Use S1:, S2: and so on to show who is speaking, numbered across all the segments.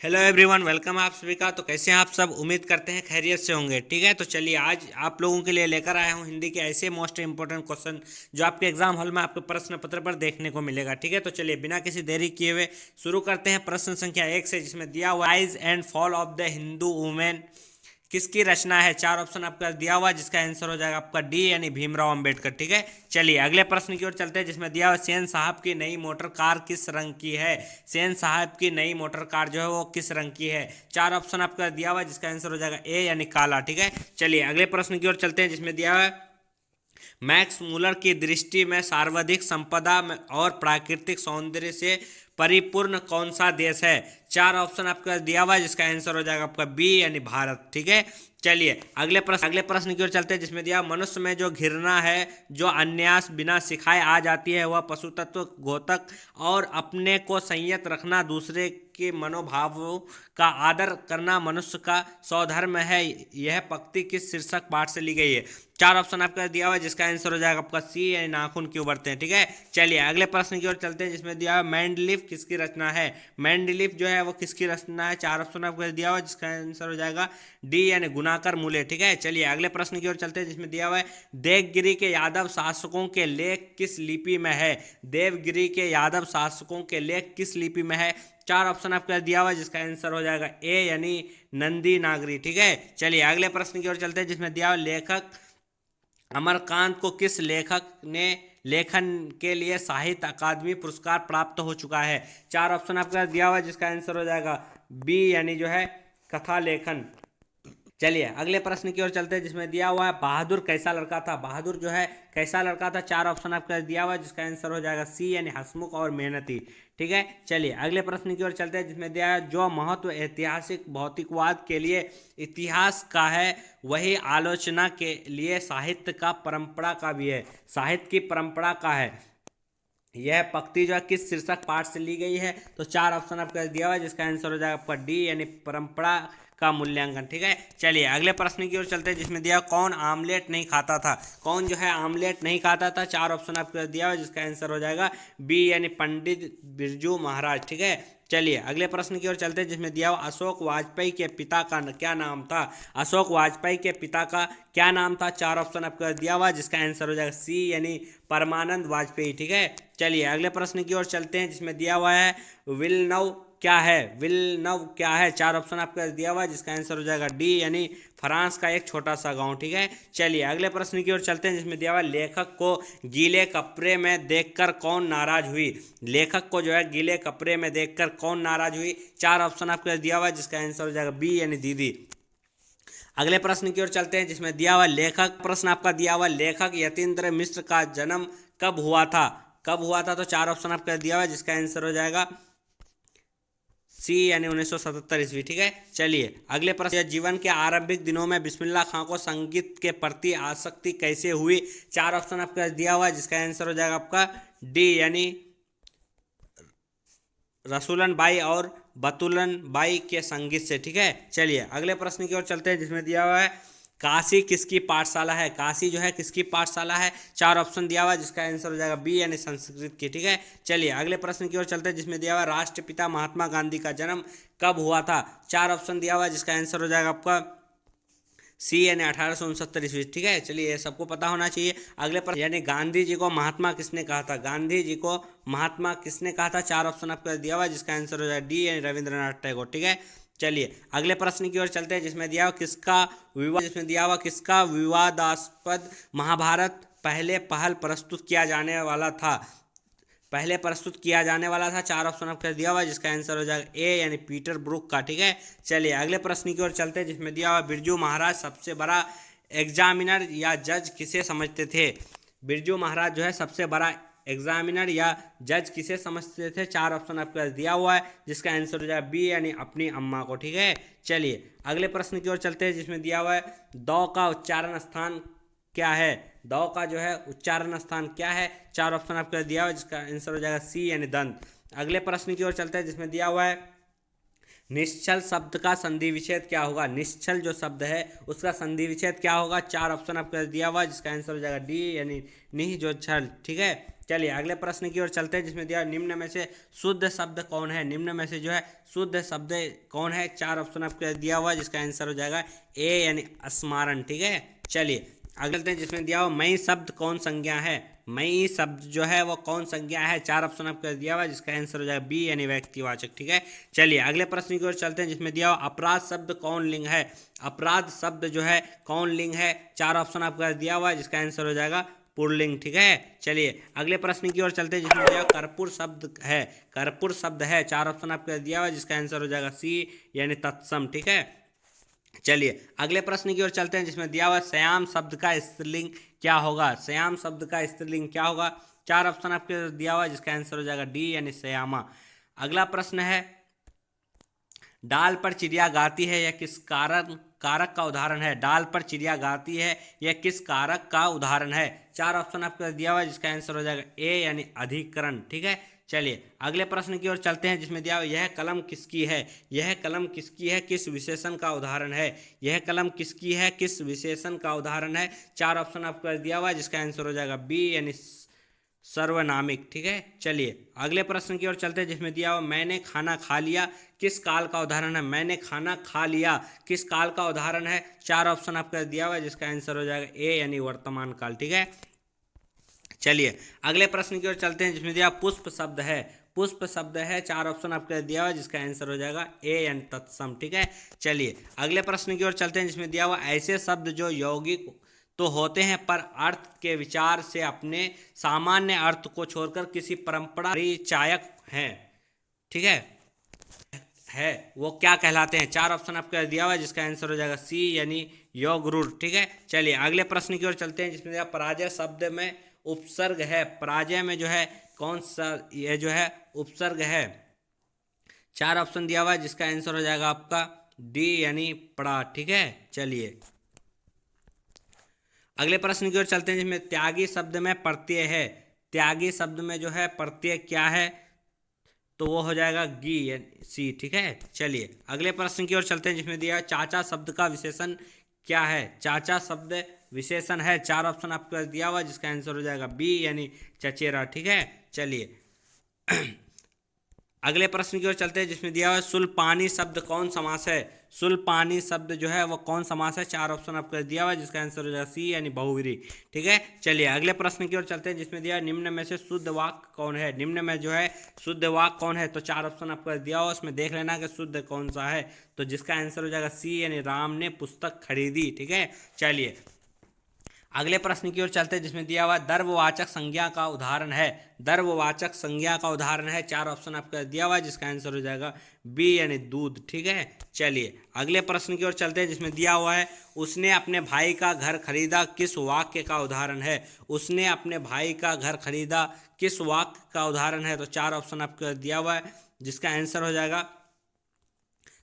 S1: Hello everyone, welcome आप सभी का। तो कैसे हैं आप सब? उम्मीद करते हैं खैरियत से होंगे। ठीक है, तो चलिए आज आप लोगों के लिए लेकर आया हूं हिंदी के ऐसे मोस्ट इंपॉर्टेंट क्वेश्चन जो आपके एग्जाम हॉल में आपके प्रश्न पत्र पर देखने को मिलेगा। ठीक है, तो चलिए बिना किसी देरी किए हुए शुरू करते हैं प्रश्न संख्या 1 से, जिसमें दिया हुआ rise and fall of the Hindu women किसकी रचना है। चार ऑप्शन आपका दिया हुआ, जिसका आंसर हो जाएगा आपका डी यानी भीमराव अंबेडकर। ठीक है, चलिए अगले प्रश्न की ओर चलते हैं, जिसमें दिया हुआ सेन साहब की नई मोटर कार किस रंग की है। सेन साहब की नई मोटर कार जो है वो किस रंग की है। चार ऑप्शन आपका दिया हुआ, जिसका आंसर हो जाएगा ए यानी काला। ठीक है, चलिए अगले प्रश्न की ओर चलते हैं, जिसमें दिया हुआ है मैक्स मूलर की दृष्टि में सर्वाधिक संपदा और प्राकृतिक सौंदर्य से परिपूर्ण कौन सा देश है। चार ऑप्शन आपका दिया हुआ है, जिसका आंसर हो जाएगा आपका बी यानी भारत। ठीक है, चलिए अगले प्रश्न की ओर चलते हैं, जिसमें दिया मनुष्य में जो घृणा है जो अन्यास बिना सिखाए आ जाती है वह पशु तत्व घोतक और अपने को संयत रखना दूसरे के मनोभावों का आदर करना मनुष्य का स्वधर्म है। यह पंक्ति किस शीर्षक पाठ से ली गई है। चार ऑप्शन आपका दिया हुआ है, जिसका आंसर हो जाएगा आपका सी यानी नाखून क्यों बढ़ते हैं। ठीक है, चलिए अगले प्रश्न की ओर चलते हैं, जिसमें दिया हुआ मैंडलीफ किसकी रचना है। मैंडलीफ जो है वो किसकी रचना है। चार ऑप्शन आपको दिया हुआ है, जिसका आंसर हो जाएगा डी यानी गुणाकर मूल्य। ठीक है, चलिए अगले प्रश्न की ओर चलते हैं, जिसमें दिया हुआ है देवगिरी के यादव शासकों के लेख किस लिपि में है। देवगिरी के यादव शासकों के लेख किस लिपि में है। चार ऑप्शन आपका दिया हुआ है, जिसका आंसर हो जाएगा ए यानी नंदी नागरी। ठीक है, चलिए अगले प्रश्न की ओर चलते हैं, जिसमें दिया हुआ लेखक अमरकांत को किस लेखक ने लेखन के लिए साहित्य अकादमी पुरस्कार प्राप्त हो चुका है। चार ऑप्शन आपका दिया हुआ है, जिसका आंसर हो जाएगा बी यानी जो है कथा लेखन। चलिए अगले प्रश्न की ओर चलते हैं, जिसमें दिया हुआ है बहादुर कैसा लड़का था। बहादुर जो है कैसा लड़का था। चार ऑप्शन आपका दिया हुआ है, जिसका आंसर हो जाएगा सी यानी हंसमुख और मेहनती। ठीक है, चलिए अगले प्रश्न की ओर चलते हैं, जिसमें दिया है जो महत्व ऐतिहासिक भौतिकवाद के लिए इतिहास का है वही आलोचना के लिए साहित्य का परंपरा का भी है। साहित्य की परंपरा का है। यह पंक्ति जो है किस शीर्षक पाठ से ली गई है। तो चार ऑप्शन आपका दिया हुआ है, जिसका आंसर हो जाएगा आपका डी यानी परंपरा का मूल्यांकन। ठीक है, चलिए अगले प्रश्न की ओर चलते हैं, जिसमें दिया कौन आमलेट नहीं खाता था। कौन जो है आमलेट नहीं खाता था। चार ऑप्शन आपको दिया हुआ है, जिसका आंसर हो जाएगा बी यानी पंडित बिरजू महाराज। ठीक है, चलिए अगले प्रश्न की ओर चलते हैं, जिसमें दिया हुआ अशोक वाजपेयी के पिता का क्या नाम था। अशोक वाजपेयी के पिता का क्या नाम था। चार ऑप्शन आपको दिया हुआ, जिसका आंसर हो जाएगा सी यानी परमानंद वाजपेयी। ठीक है, चलिए अगले प्रश्न की ओर चलते हैं, जिसमें दिया हुआ है विलनव क्या है। विलनव क्या है। चार ऑप्शन आपका दिया हुआ है, जिसका आंसर हो जाएगा डी यानी फ्रांस का एक छोटा सा गांव। ठीक है, चलिए अगले प्रश्न की ओर चलते हैं, जिसमें दिया हुआ है लेखक को गीले कपड़े में देखकर कौन नाराज हुई। लेखक को जो है गीले कपड़े में देखकर कौन नाराज हुई। चार ऑप्शन आपका दिया हुआ है, जिसका आंसर हो जाएगा बी यानी दीदी। अगले प्रश्न की ओर चलते हैं, जिसमें दिया हुआ लेखक प्रश्न आपका दिया हुआ लेखक यतीन्द्र मिश्र का जन्म कब हुआ था। कब हुआ था। तो चार ऑप्शन आपका दिया हुआ है, जिसका आंसर हो जाएगा सी यानी 1977 ईस्वी। ठीक है, चलिए अगले प्रश्न जीवन के आरंभिक दिनों में बिस्मिल्लाह खां को संगीत के प्रति आसक्ति कैसे हुई। चार ऑप्शन आपका दिया हुआ है, जिसका आंसर हो जाएगा आपका डी यानी रसूलन बाई और बतुलन बाई के संगीत से। ठीक है, चलिए अगले प्रश्न की ओर चलते हैं, जिसमें दिया हुआ है काशी किसकी पाठशाला है। काशी जो है किसकी पाठशाला है। चार ऑप्शन दिया हुआ है, जिसका आंसर हो जाएगा बी यानी संस्कृत की। ठीक है, चलिए अगले प्रश्न की ओर चलते हैं, जिसमें दिया हुआ राष्ट्रपिता महात्मा गांधी का जन्म कब हुआ था। चार ऑप्शन दिया हुआ है, जिसका आंसर हो जाएगा आपका सी यानी 1869 ईस्वी। ठीक है, चलिए ये सबको पता होना चाहिए। अगले पर यानी गांधी जी को महात्मा किसने कहा था। गांधी जी को महात्मा किसने कहा था। चार ऑप्शन आपको दिया हुआ है, जिसका आंसर हो जाएगा डी यानी रविंद्रनाथ टैगोर। ठीक है, चलिए अगले प्रश्न की ओर चलते हैं, जिसमें दिया हुआ किसका विवादास्पद महाभारत प्रस्तुत किया जाने वाला था। पहले प्रस्तुत किया जाने वाला था। चार ऑप्शन आपको दिया हुआ है, जिसका आंसर हो जाएगा ए यानी पीटर ब्रुक का। ठीक है, चलिए अगले प्रश्न की ओर चलते हैं, जिसमें दिया हुआ बिरजू महाराज सबसे बड़ा एग्जामिनर या जज किसे समझते थे। बिरजू महाराज जो है सबसे बड़ा एग्जामिनर या जज किसे समझते थे। चार ऑप्शन आपको दिया हुआ है, जिसका आंसर हो जाएगा बी यानी अपनी अम्मा को। ठीक है, चलिए अगले प्रश्न की ओर चलते हैं, जिसमें दिया हुआ है दौ का उच्चारण स्थान क्या है। दौ का जो है उच्चारण स्थान क्या है। चार ऑप्शन आपको दिया हुआ है, जिसका आंसर हो जाएगा सी यानी दंत। अगले प्रश्न की ओर चलते हैं, जिसमें दिया हुआ है निश्चल शब्द का संधि विच्छेद क्या होगा। निश्चल जो शब्द है उसका संधि विच्छेद क्या होगा। चार ऑप्शन आपको दिया हुआ है, जिसका आंसर हो जाएगा डी यानी निह जो छल। ठीक है, चलिए अगले प्रश्न की ओर चलते हैं, जिसमें दिया निम्न में से शुद्ध शब्द कौन है। निम्न में से जो है शुद्ध शब्द कौन है, 4 ऑप्शन आपको दिया हुआ है, जिसका आंसर हो जाएगा ए यानी स्मारण। ठीक है, चलिए अगले चलते हैं, जिसमें दिया हुआ मई शब्द कौन संज्ञा है। मई शब्द जो है वो कौन संज्ञा है, 4 ऑप्शन आपको दिया हुआ है, जिसका आंसर हो जाएगा बी यानी व्यक्तिवाचक। ठीक है, चलिए अगले प्रश्न की ओर चलते हैं, जिसमें दिया हुआ अपराध शब्द कौन लिंग है। अपराध शब्द जो है कौन लिंग है, 4 ऑप्शन आपको दिया हुआ है, जिसका आंसर हो जाएगा पुल्लिंग। ठीक है, चलिए अगले प्रश्न की ओर चलते हैं, जिसमें दिया कर्पूर शब्द है। कर्पूर शब्द है, 4 ऑप्शन आपको दिया हुआ है, जिसका आंसर हो जाएगा सी यानी तत्सम। ठीक है, चलिए अगले प्रश्न की ओर चलते हैं, जिसमें दिया हुआ श्याम शब्द का स्त्रीलिंग क्या होगा। श्याम शब्द का स्त्रीलिंग क्या होगा, 4 ऑप्शन आपको दिया हुआ है, जिसका आंसर हो जाएगा डी यानी श्यामा। अगला प्रश्न है, डाल पर चिड़िया गाती है यह किस कारक का उदाहरण है। डाल पर चिड़िया गाती है यह किस कारक का उदाहरण है, 4 ऑप्शन आपको दिया हुआ है, जिसका आंसर हो जाएगा ए यानी अधिकरण। ठीक है, चलिए अगले प्रश्न की ओर चलते हैं, जिसमें दिया हुआ यह कलम किसकी है। यह कलम किसकी है, किस विशेषण का उदाहरण है। यह कलम किसकी है, किस विशेषण का उदाहरण है, 4 ऑप्शन आपको दिया हुआ है, जिसका आंसर हो जाएगा बी यानी सर्वनामिक। ठीक है, चलिए अगले प्रश्न की ओर चलते हैं, जिसमें दिया हुआ मैंने खाना खा लिया किस काल का उदाहरण है। मैंने खाना खा लिया किस काल का उदाहरण है, 4 ऑप्शन आपको दिया हुआ है, जिसका आंसर हो जाएगा ए यानी वर्तमान काल। ठीक है, चलिए अगले प्रश्न की ओर चलते हैं, जिसमें दिया पुष्प शब्द है। पुष्प शब्द है, 4 ऑप्शन आपको दिया हुआ है, जिसका आंसर हो जाएगा ए यानी तत्सम। ठीक है, चलिए अगले प्रश्न की ओर चलते हैं, जिसमें दिया हुआ ऐसे शब्द जो यौगिक तो होते हैं पर अर्थ के विचार से अपने सामान्य अर्थ को छोड़कर किसी परंपरा परिचायक हैं। ठीक है वो क्या कहलाते हैं, 4 ऑप्शन आपको दिया हुआ है, जिसका आंसर हो जाएगा सी यानी योगरूढ़। ठीक है, चलिए अगले प्रश्न की ओर चलते हैं, जिसमें पराजय शब्द में उपसर्ग है। पराजय में जो है कौन सा ये जो है उपसर्ग है, 4 ऑप्शन दिया हुआ है, जिसका आंसर हो जाएगा आपका डी यानी पड़ा। ठीक है, चलिए अगले प्रश्न की ओर चलते हैं, जिसमें त्यागी शब्द में प्रत्यय है। त्यागी शब्द में जो है प्रत्यय क्या है, तो वो हो जाएगा गी यानी सी। ठीक है, चलिए अगले प्रश्न की ओर चलते हैं, जिसमें दिया चाचा शब्द का विशेषण क्या है। चाचा शब्द विशेषण है, 4 ऑप्शन आपको दिया हुआ, जिसका आंसर हो जाएगा बी यानी चचेरा। ठीक है, चलिए अगले प्रश्न की ओर चलते हैं, जिसमें दिया हुआ है सुलपानी शब्द कौन समास है। सुलपानी शब्द जो है वो कौन समास है, 4 ऑप्शन आपको दिया हुआ है, जिसका आंसर हो जाएगा सी यानी बहुव्रीहि। ठीक है, चलिए अगले प्रश्न की ओर चलते हैं, जिसमें दिया निम्न में से शुद्ध वाक्य कौन है। निम्न में जो है शुद्ध वाक्य कौन है, तो 4 ऑप्शन आपको दिया हुआ, उसमें देख लेना कि शुद्ध कौन सा है, तो जिसका आंसर हो जाएगा सी यानी राम ने पुस्तक खरीदी। ठीक है, चलिए अगले प्रश्न की ओर चलते हैं, जिसमें दिया हुआ द्रव्यवाचक संज्ञा का उदाहरण है। द्रव्यवाचक संज्ञा का उदाहरण है, 4 ऑप्शन आपको दिया हुआ है, जिसका आंसर हो जाएगा बी यानी दूध। ठीक है, चलिए अगले प्रश्न की ओर चलते हैं, जिसमें दिया हुआ है उसने अपने भाई का घर खरीदा किस वाक्य का उदाहरण है। उसने अपने भाई का घर खरीदा किस वाक्य का उदाहरण है, तो 4 ऑप्शन आपको दिया हुआ है, जिसका आंसर हो जाएगा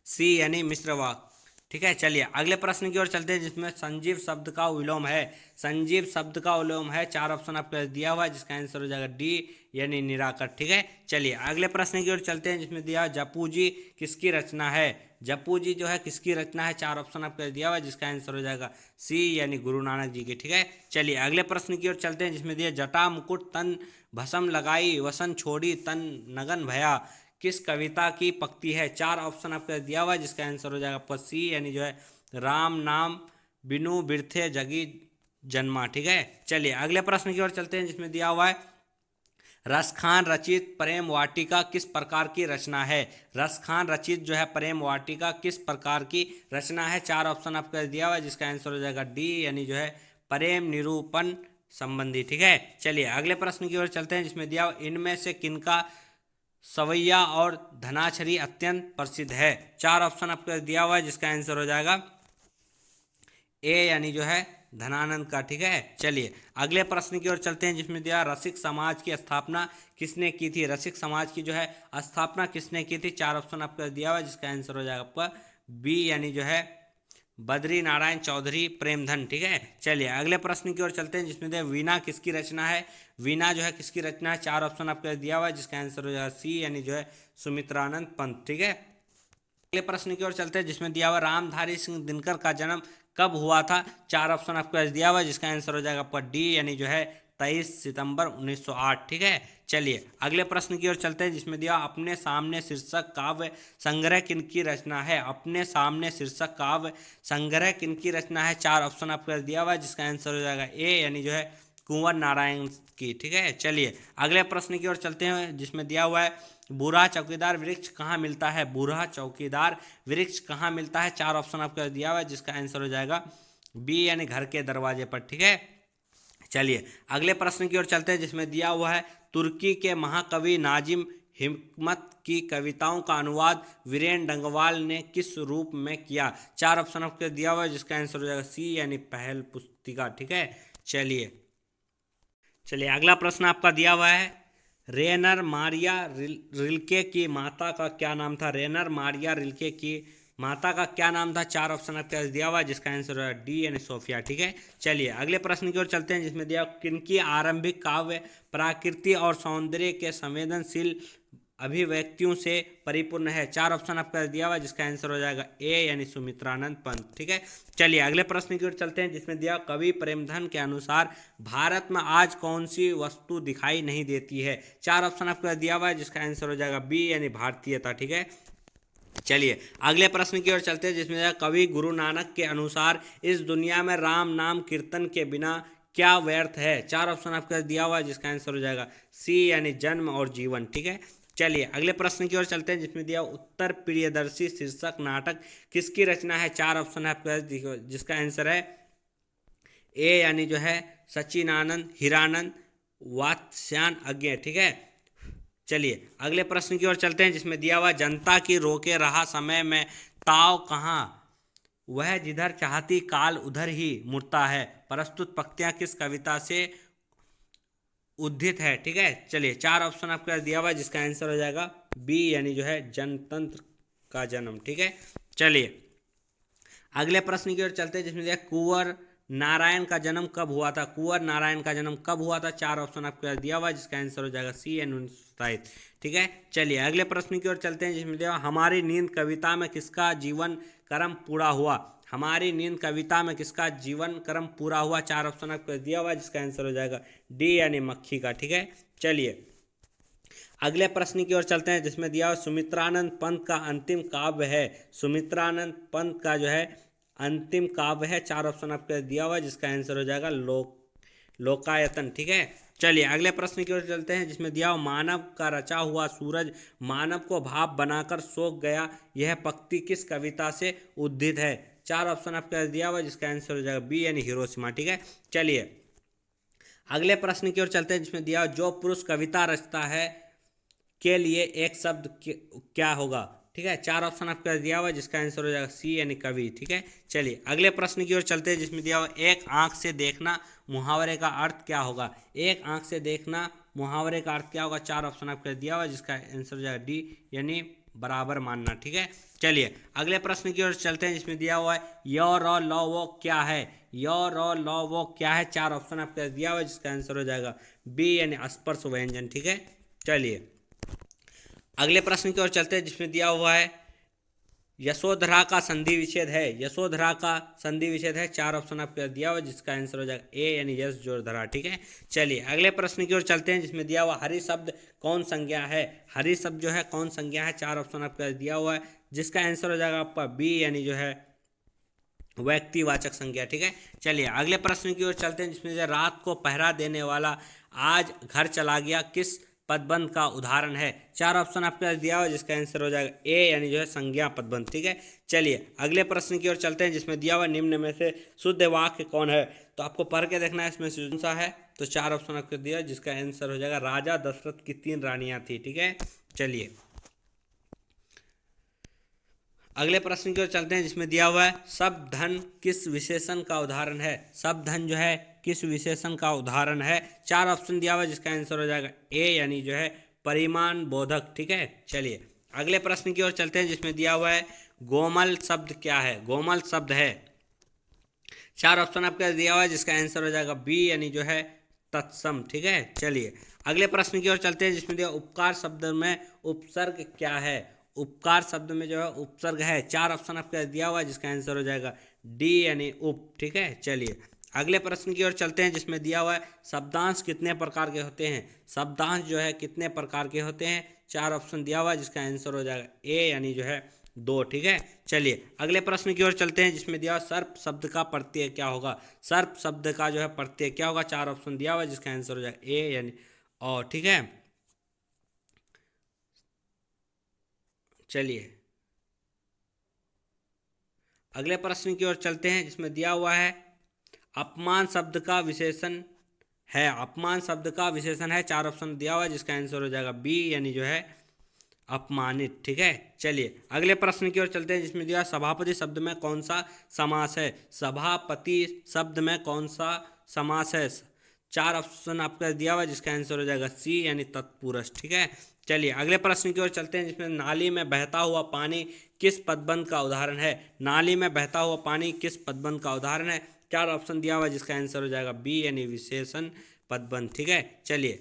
S1: सी यानी मिश्र वाक्य। ठीक है, चलिए अगले प्रश्न की ओर चलते हैं, जिसमें संजीव शब्द का विलोम है। संजीव शब्द का विलोम है, 4 ऑप्शन आपको दिया हुआ है, जिसका आंसर हो जाएगा डी यानी निराकर। ठीक है, चलिए अगले प्रश्न की ओर चलते हैं, जिसमें दिया जपू जी किसकी रचना है। जपू जी जो है किसकी रचना है, 4 ऑप्शन आपको दिया हुआ है, जिसका आंसर हो जाएगा सी यानी गुरु नानक जी की। ठीक है, चलिए अगले प्रश्न की ओर चलते हैं, जिसमें दिया जटा मुकुट तन भस्म लगाई वसन छोड़ी तन नगन भया किस कविता की पंक्ति है। 4 ऑप्शन आपको दिया हुआ है, जिसका आंसर हो जाएगा आपका सी यानी जो है राम नाम बिनु बिरथे जगी जन्मा। ठीक है, चलिए अगले प्रश्न की ओर चलते हैं, जिसमें दिया हुआ है रसखान रचित प्रेम वाटिका किस प्रकार की रचना है। रसखान रचित जो है प्रेम वाटिका किस प्रकार की रचना है, 4 ऑप्शन आपको दिया हुआ है, जिसका आंसर हो जाएगा डी यानी जो है प्रेम निरूपण संबंधी। ठीक है, चलिए अगले प्रश्न की ओर चलते हैं, जिसमें दिया हुआ इनमें से किनका सवैया और धनाछरी अत्यंत प्रसिद्ध है। 4 ऑप्शन आपको दिया हुआ है, जिसका आंसर हो जाएगा ए यानी जो है धनानंद का। ठीक है, चलिए अगले प्रश्न की ओर चलते हैं, जिसमें दिया रसिक समाज की स्थापना किसने की थी। रसिक समाज की जो है स्थापना किसने की थी, 4 ऑप्शन आपको दिया हुआ है, जिसका आंसर हो जाएगा आपका बी यानी जो है बद्री नारायण चौधरी प्रेमधन। ठीक है, चलिए अगले प्रश्न की ओर चलते हैं, जिसमें वीणा किसकी रचना है। वीणा जो है किसकी रचना है, 4 ऑप्शन आपको दिया हुआ है, जिसका आंसर हो जाएगा सी यानी जो है सुमित्रानंद पंत। ठीक है, अगले प्रश्न की ओर चलते हैं, जिसमें दिया हुआ रामधारी सिंह दिनकर का जन्म कब हुआ था, 4 ऑप्शन आपको दिया हुआ है, जिसका आंसर हो जाएगा आपका डी यानी जो है 23 सितंबर 1908। ठीक है, चलिए अगले प्रश्न की ओर चलते हैं जिसमें दिया अपने सामने शीर्षक काव्य संग्रह किनकी रचना है। अपने सामने शीर्षक काव्य संग्रह किनकी रचना है। 4 ऑप्शन आपको दिया हुआ है जिसका आंसर हो जाएगा ए यानी जो है कुंवर नारायण की। ठीक है, चलिए अगले प्रश्न की ओर चलते हैं जिसमें दिया हुआ है बूढ़ा चौकीदार वृक्ष कहाँ मिलता है। बूढ़ा चौकीदार वृक्ष कहाँ मिलता है। 4 ऑप्शन आपको दिया हुआ है जिसका आंसर हो जाएगा बी यानी घर के दरवाजे पर। ठीक है, चलिए अगले प्रश्न की ओर चलते हैं जिसमें दिया हुआ है तुर्की के महाकवि नाजिम हिकमत की कविताओं का अनुवाद वीरेन डंगवाल ने किस रूप में किया। 4 ऑप्शन आपको दिया हुआ है जिसका आंसर हो जाएगा सी यानी पहल पुस्तिका। ठीक है, चलिए अगला प्रश्न आपका दिया हुआ है रेनर मारिया रिल्के की माता का क्या नाम था। रेनर मारिया रिल्के की माता का क्या नाम था। 4 ऑप्शन आपके पास दिया हुआ है जिसका आंसर है डी यानी सोफिया। ठीक है, चलिए अगले प्रश्न की ओर चलते हैं जिसमें दिया किनकी आरंभिक काव्य प्रकृति और सौंदर्य के संवेदनशील अभिव्यक्तियों से परिपूर्ण है। 4 ऑप्शन आपका दिया हुआ है जिसका आंसर हो जाएगा ए यानी सुमित्रानंद पंत। ठीक है, चलिए अगले प्रश्न की ओर चलते हैं जिसमें दिया कवि प्रेमधन के अनुसार भारत में आज कौन सी वस्तु दिखाई नहीं देती है। 4 ऑप्शन आपका दिया हुआ है जिसका आंसर हो जाएगा बी यानी भारतीयता। ठीक है, चलिए अगले प्रश्न की ओर चलते हैं जिसमें कवि गुरु नानक के अनुसार इस दुनिया में राम नाम कीर्तन के बिना क्या व्यर्थ है। 4 ऑप्शन आपका दिया हुआ है जिसका आंसर हो जाएगा सी यानी जन्म और जीवन। ठीक है, चलिए अगले प्रश्न की ओर चलते हैं जिसमें दिया उत्तर प्रियदर्शी शीर्षक नाटक किसकी रचना है। 4 ऑप्शन है आपका जिसका आंसर है ए यानी जो है सचिनानंद हीरानंद वात्स्यायन अज्ञे। ठीक है, चलिए अगले प्रश्न की ओर चलते हैं जिसमें दिया हुआ जनता की रोके रहा समय में ताव कहाँ वह जिधर चाहती काल उधर ही मुड़ता है प्रस्तुत पंक्तियां किस कविता से उद्धृत है। ठीक है, चलिए 4 ऑप्शन आपको दिया हुआ है जिसका आंसर हो जाएगा बी यानी जो है जनतंत्र का जन्म। ठीक है, चलिए अगले प्रश्न की ओर चलते हैं जिसमें दिया कुंवर नारायण का जन्म कब हुआ था। कुंवर नारायण का जन्म कब हुआ था। 4 ऑप्शन आपको दिया हुआ है जिसका आंसर हो जाएगा सी यानी 1927। ठीक है, चलिए अगले प्रश्न की ओर चलते हैं जिसमें दिया हमारी नींद कविता में किसका जीवन कर्म पूरा हुआ। हमारी नींद कविता में किसका जीवन कर्म पूरा हुआ। 4 ऑप्शन आपको दिया हुआ है जिसका आंसर हो जाएगा डी यानी मक्खी का। ठीक है, चलिए अगले प्रश्न की ओर चलते हैं जिसमें दिया हुआ सुमित्रानंद पंत का अंतिम काव्य है। सुमित्रानंद पंत का जो है अंतिम काव्य है। 4 ऑप्शन आपको दिया हुआ है जिसका आंसर हो जाएगा लोकायतन। ठीक है, चलिए अगले प्रश्न की ओर चलते हैं जिसमें दिया हुआ मानव का रचा हुआ सूरज मानव को भाप बनाकर सोख गया यह पंक्ति किस कविता से उद्धृत है। 4 ऑप्शन आपको दिया हुआ है जिसका आंसर हो जाएगा बी यानी हिरोशिमा। ठीक है, चलिए अगले प्रश्न की ओर चलते हैं जिसमें दिया जो पुरुष कविता रचता है के लिए एक शब्द क्या होगा। ठीक है, 4 ऑप्शन आपको दिया हुआ है जिसका आंसर हो जाएगा सी यानी कवि। ठीक है, चलिए अगले प्रश्न की ओर चलते हैं जिसमें दिया हुआ एक आंख से देखना मुहावरे का अर्थ क्या होगा। एक आंख से देखना मुहावरे का अर्थ क्या होगा। 4 ऑप्शन आपको दिया हुआ है जिसका आंसर हो जाएगा डी यानी बराबर मानना। ठीक है, चलिए अगले प्रश्न की ओर चलते हैं जिसमें दिया हुआ है यो र लौ वो क्या है। यो र लौ वो क्या है। 4 ऑप्शन आपको दिया हुआ है जिसका आंसर हो जाएगा बी यानी स्पर्श व्यंजन। ठीक है, चलिए अगले प्रश्न की ओर चलते हैं जिसमें दिया हुआ है यशोधरा का संधि विच्छेद है। यशोधरा का संधि विच्छेद है। 4 ऑप्शन आपको दिया हुआ है जिसका आंसर हो जाएगा ए यानी यश जोरधरा। ठीक है, चलिए अगले प्रश्न की ओर चलते हैं जिसमें दिया हुआ हरि शब्द कौन संज्ञा है। हरि शब्द जो है कौन संज्ञा है। 4 ऑप्शन आपको दिया हुआ है जिसका आंसर हो जाएगा आपका बी यानी जो है व्यक्तिवाचक संज्ञा। ठीक है, चलिए अगले प्रश्न की ओर चलते हैं जिसमें रात को पहरा देने वाला आज घर चला गया किस पदबंध का उदाहरण है। 4 ऑप्शन आपके पास दिया हुआ जिसका आंसर हो जाएगा ए यानी जो है संज्ञा पदबंध। ठीक है, चलिए अगले प्रश्न की ओर चलते हैं जिसमें दिया हुआ निम्न में से शुद्ध वाक्य कौन है। तो आपको पढ़ के देखना है इसमें से कौन सा है। तो 4 ऑप्शन आपको दिया जिसका आंसर हो जाएगा राजा दशरथ की 3 रानियां थी। ठीक है, चलिए अगले प्रश्न की ओर चलते हैं जिसमें दिया हुआ है सब धन किस विशेषण का उदाहरण है। सब धन जो है किस विशेषण का उदाहरण है। 4 ऑप्शन दिया हुआ है जिसका आंसर हो जाएगा ए यानी जो है परिमाण बोधक। ठीक है, चलिए अगले प्रश्न की ओर चलते हैं जिसमें दिया हुआ है गोमल शब्द क्या है। गोमल शब्द है 4 ऑप्शन आपका दिया हुआ है जिसका आंसर हो जाएगा बी यानी जो है तत्सम। ठीक है, चलिए अगले प्रश्न की ओर चलते हैं जिसमें दिया उपकार शब्द में उपसर्ग क्या है। उपकार शब्द में जो है उपसर्ग है। 4 ऑप्शन आपका दिया हुआ है जिसका आंसर हो जाएगा डी यानी उप। ठीक है, चलिए अगले प्रश्न की ओर चलते हैं जिसमें दिया हुआ है शब्दांश कितने प्रकार के होते हैं। शब्दांश जो है कितने प्रकार के होते हैं, 4 ऑप्शन दिया हुआ है जिसका आंसर हो जाएगा ए यानी जो है 2। ठीक है, चलिए अगले प्रश्न की ओर चलते हैं जिसमें दिया हुआ सर्प शब्द का प्रत्यय क्या होगा। सर्प शब्द का जो है प्रत्यय क्या होगा, 4 ऑप्शन दिया हुआ है जिसका आंसर हो जाएगा ए यानी और। ठीक है, चलिए अगले प्रश्न की ओर चलते हैं जिसमें दिया हुआ है अपमान शब्द का विशेषण है। अपमान शब्द का विशेषण है, 4 ऑप्शन दिया हुआ है जिसका आंसर हो जाएगा बी यानी जो है अपमानित। ठीक है, चलिए अगले प्रश्न की ओर चलते हैं जिसमें दिया सभापति शब्द में कौन सा समास है। सभापति शब्द में कौन सा समास है, 4 ऑप्शन आपका दिया हुआ है जिसका आंसर हो जाएगा सी यानी तत्पुरुष। ठीक है, चलिए अगले प्रश्न की ओर चलते हैं जिसमें नाली में बहता हुआ पानी किस पदबंध का उदाहरण है। नाली में बहता हुआ पानी किस पदबंध का उदाहरण है, 4 ऑप्शन दिया हुआ है जिसका आंसर हो जाएगा बी यानी विशेषण पदबंध। ठीक है, चलिए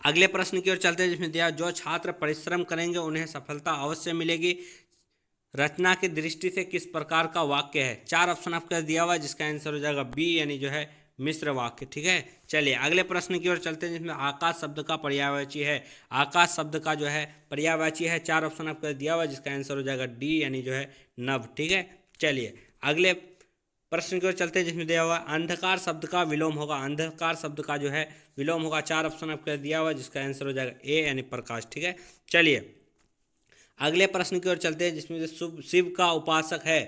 S1: अगले प्रश्न की ओर चलते हैं जिसमें दिया जो छात्र परिश्रम करेंगे उन्हें सफलता अवश्य मिलेगी, रचना की दृष्टि से किस प्रकार का वाक्य है। 4 ऑप्शन आपका दिया हुआ है जिसका आंसर हो जाएगा बी यानी जो है मिश्र वाक्य। ठीक है, चलिए अगले प्रश्न की ओर चलते हैं जिसमें आकाश शब्द का पर्यायवाची है। आकाश शब्द का जो है पर्यायवाची है, 4 ऑप्शन आपका दिया हुआ है जिसका आंसर हो जाएगा डी यानी जो है नभ। ठीक है, चलिए अगले प्रश्न की ओर चलते हैं जिसमें दिया हुआ अंधकार शब्द का विलोम होगा। अंधकार शब्द का जो है विलोम होगा, 4 ऑप्शन आपका दिया हुआ है जिसका आंसर हो जाएगा ए यानी प्रकाश। ठीक है, चलिए अगले प्रश्न की ओर चलते हैं जिसमें शिव का उपासक है।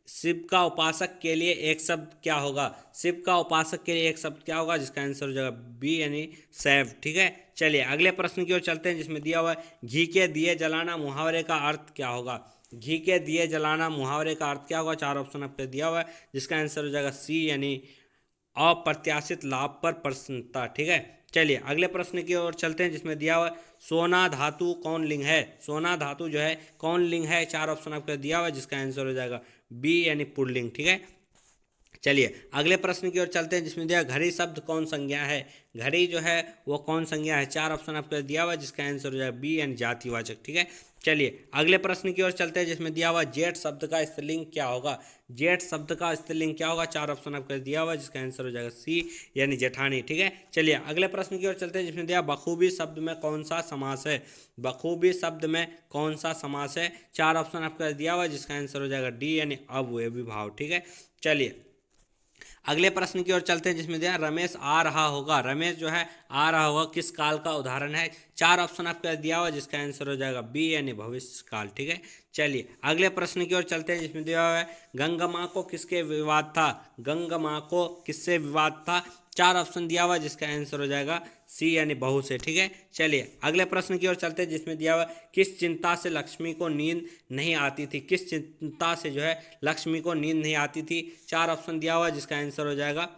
S1: शिव का उपासक के लिए एक शब्द क्या होगा। शिव का उपासक के लिए एक शब्द क्या होगा जिसका आंसर हो जाएगा बी यानी शैव। ठीक है, चलिए अगले प्रश्न की ओर चलते हैं जिसमें दिया हुआ है घी के दिए जलाना मुहावरे का अर्थ क्या होगा। घी के दिए जलाना मुहावरे का अर्थ क्या होगा, 4 ऑप्शन आपको दिया हुआ है जिसका आंसर हो जाएगा सी यानी अप्रत्याशित लाभ पर प्रसन्नता। ठीक है, चलिए अगले प्रश्न की ओर चलते हैं जिसमें दिया हुआ है सोना धातु कौन लिंग है। सोना धातु जो है कौन लिंग है, 4 ऑप्शन आपको दिया हुआ है जिसका आंसर हो जाएगा बी यानी पुल्लिंग। ठीक है, चलिए अगले प्रश्न की ओर चलते हैं जिसमें दिया घड़ी शब्द कौन संज्ञा है। घड़ी जो है वो कौन संज्ञा है, 4 ऑप्शन आपको दिया हुआ है जिसका आंसर हो जाएगा बी यानी जातिवाचक। ठीक है, चलिए अगले प्रश्न की ओर चलते हैं जिसमें दिया हुआ जेठ शब्द का स्त्रीलिंग क्या होगा। जेठ शब्द का स्त्रीलिंग क्या होगा, 4 ऑप्शन आपको दिया हुआ है जिसका आंसर हो जाएगा सी यानी जेठानी। ठीक है, चलिए अगले प्रश्न की ओर चलते हैं जिसमें दिया बखूबी शब्द में कौन सा समास है। बखूबी शब्द में कौन सा समास है, 4 ऑप्शन आपको दिया हुआ है जिसका आंसर हो जाएगा डी यानी अव्ययीभाव। ठीक है, चलिए अगले प्रश्न की ओर चलते हैं जिसमें दिया रमेश आ रहा होगा। रमेश जो है आ रहा होगा किस काल का उदाहरण है, 4 ऑप्शन आपका दिया हुआ जिसका आंसर हो जाएगा बी यानी भविष्य काल। ठीक है, चलिए अगले प्रश्न की ओर चलते हैं जिसमें दिया हुआ है गंगा को किसके विवाद था। गंगा को किससे विवाद था, 4 ऑप्शन दिया हुआ जिसका आंसर हो जाएगा सी यानी बहू से। ठीक है, चलिए अगले प्रश्न की ओर चलते हैं जिसमें दिया हुआ किस चिंता से लक्ष्मी को नींद नहीं आती थी। किस चिंता से जो है लक्ष्मी को नींद नहीं आती थी, 4 ऑप्शन दिया हुआ जिसका आंसर हो जाएगा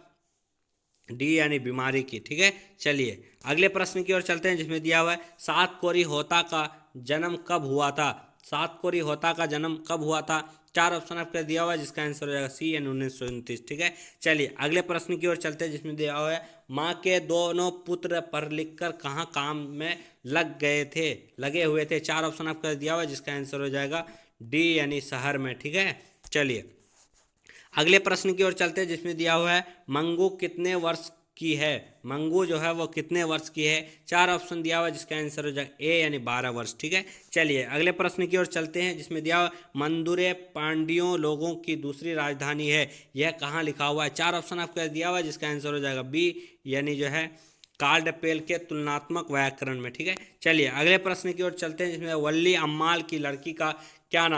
S1: डी यानी बीमारी की। ठीक है, चलिए अगले प्रश्न की ओर चलते हैं जिसमें दिया हुआ है सात कोरी होता का जन्म कब हुआ था। सात कोरी होता का जन्म कब हुआ था, 4 ऑप्शन आपका दिया हुआ है जिसका आंसर हो जाएगा सी यानी 1929। ठीक है, चलिए अगले प्रश्न की ओर चलते हैं जिसमें दिया हुआ है माँ के दोनों पुत्र पढ़ लिख कर कहाँ काम में लगे हुए थे, 4 ऑप्शन आपका दिया हुआ है जिसका आंसर हो जाएगा डी यानी शहर में। ठीक है, चलिए अगले प्रश्न की ओर चलते हैं जिसमें दिया हुआ है मंगू कितने वर्ष की है। मंगू जो है वो कितने वर्ष की है, 4 ऑप्शन दिया हुआ है जिसका आंसर हो जाएगा ए यानी 12 वर्ष। ठीक है, चलिए अगले प्रश्न की ओर चलते हैं जिसमें दिया हुआ मंदुरे पांड्यों लोगों की दूसरी राजधानी है, यह कहाँ लिखा हुआ है, 4 ऑप्शन आपको दिया हुआ है जिसका आंसर हो जाएगा बी यानी जो है कार्डपेल के तुलनात्मक व्याकरण में। ठीक है, चलिए अगले प्रश्न की ओर चलते हैं जिसमें वल्ली अम्माल की लड़की का क्या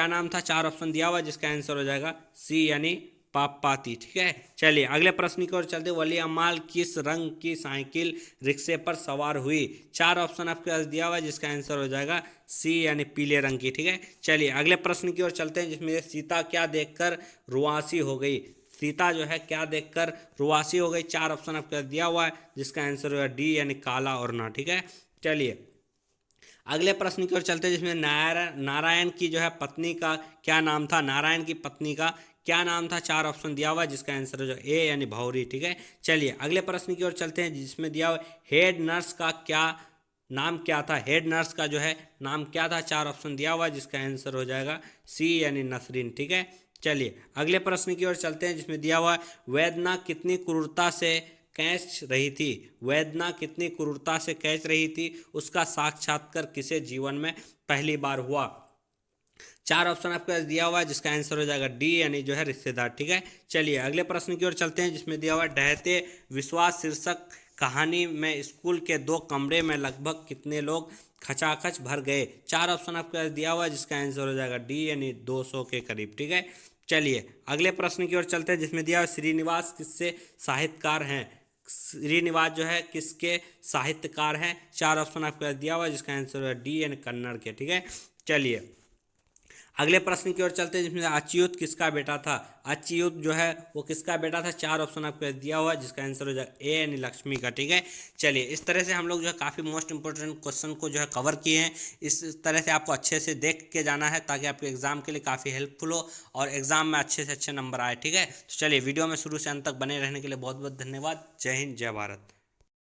S1: नाम था, 4 ऑप्शन दिया हुआ है जिसका आंसर हो जाएगा सी यानी पापाती। ठीक है, चलिए अगले प्रश्न की ओर चलते वली अम्माल किस रंग की साइकिल रिक्शे पर सवार हुई, 4 ऑप्शन आपके पास दिया हुआ है जिसका आंसर हो जाएगा सी यानी पीले रंग की। ठीक है, चलिए अगले प्रश्न की ओर चलते हैं जिसमें सीता क्या देखकर रुआसी हो गई। सीता जो है क्या देखकर रुआसी हो गई, 4 ऑप्शन आपके पास दिया हुआ है जिसका आंसर होगा डी यानी काला और ना। ठीक है, चलिए अगले प्रश्न की ओर चलते हैं जिसमें नारायण की जो है पत्नी का क्या नाम था। नारायण की पत्नी का क्या नाम था, 4 ऑप्शन दिया हुआ है जिसका आंसर हो जाएगा ए यानी भौरी। ठीक है, चलिए अगले प्रश्न की ओर चलते हैं जिसमें दिया हुआ हेड नर्स का नाम क्या था। हेड नर्स का जो है नाम क्या था, 4 ऑप्शन दिया हुआ है जिसका आंसर हो जाएगा सी यानी नसरीन। ठीक है, चलिए अगले प्रश्न की ओर चलते हैं, जिसमें दिया हुआ है वेदना कितनी क्रूरता से कैच रही थी। वेदना कितनी क्रूरता से कैच रही थी, उसका साक्षात्कार किसे जीवन में पहली बार हुआ। 4 ऑप्शन आपके पास दिया हुआ है, जिसका आंसर हो जाएगा डी, यानी जो है रिश्तेदार। ठीक है, चलिए अगले प्रश्न की ओर चलते हैं, जिसमें दिया हुआ है ढहते विश्वास शीर्षक कहानी में स्कूल के 2 कमरे में लगभग कितने लोग खचाखच भर गए। 4 ऑप्शन आपके पास दिया हुआ है, जिसका आंसर हो जाएगा डी, यानी 200 के करीब। ठीक है, चलिए अगले प्रश्न की ओर चलते हैं, जिसमें दिया हुआ श्रीनिवास किससे साहित्यकार हैं। श्रीनिवास जो है किसके साहित्यकार हैं। 4 ऑप्शन आपके पास दिया हुआ है, जिसका आंसर है डी, यानी कन्नड़ के। ठीक है, चलिए अगले प्रश्न की ओर चलते हैं, जिसमें अच्युत किसका बेटा था। अच्युत जो है वो किसका बेटा था। 4 ऑप्शन आपको दिया हुआ है, जिसका आंसर हो जाएगा ए, यानी लक्ष्मी का। ठीक है, चलिए इस तरह से हम लोग जो है काफ़ी मोस्ट इंपॉर्टेंट क्वेश्चन को जो है कवर किए हैं। इस तरह से आपको अच्छे से देख के जाना है, ताकि आपके एग्जाम के लिए काफ़ी हेल्पफुल हो और एग्जाम में अच्छे से अच्छे नंबर आए। ठीक है, तो चलिए वीडियो में शुरू से अंत तक बने रहने के लिए बहुत बहुत धन्यवाद। जय हिंद, जय भारत।